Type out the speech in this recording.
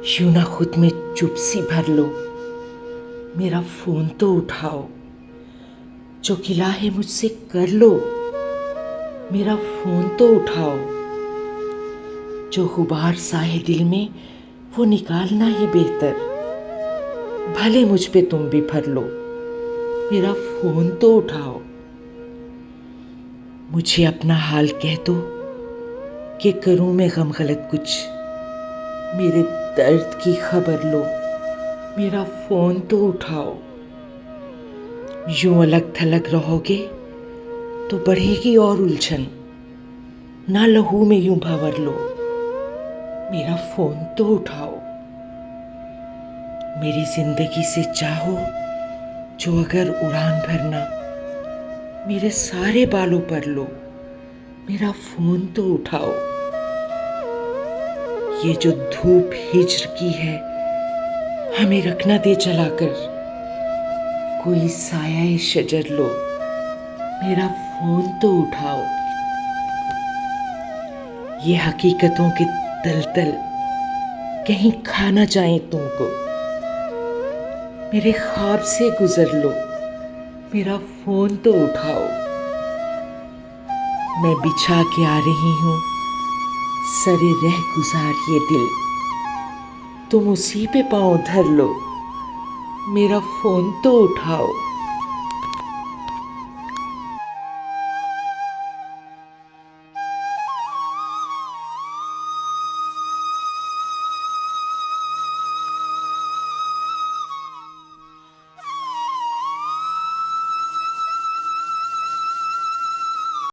यूं ना खुद में चुप सी भर लो, मेरा फोन तो उठाओ। जो गिला है मुझसे कर लो, मेरा फोन तो उठाओ। जो गुबार सा है दिल में वो निकालना ही बेहतर, भले मुझ पे तुम बिफर लो, मेरा फोन तो उठाओ। मुझे अपना हाल कह दो कि करूं मैं गम गलत कुछ, मेरे दर्द की खबर लो, मेरा फोन तो उठाओ। यूं अलग थलग रहोगे तो बढ़ेगी और उलझन, ना लहू में यूं भंवर लो, मेरा फोन तो उठाओ। मेरी जिंदगी से चाहो जो अगर उड़ान भरना, मेरे सारे बालों पर लो, मेरा फोन तो उठाओ। ये जो धूप हिज्र की है हमें रखना दे जलाकर, कोई साया शजर लो, मेरा फोन तो उठाओ। ये हकीकतों के दलदल कहीं खा ना जाए तुमको, मेरे ख्वाब से गुजर लो, मेरा फोन तो उठाओ। मैं बिछा के आ रही हूँ सरे रह गुजार ये दिल, तुम उसी पे पाँव धर लो, मेरा फोन तो उठाओ।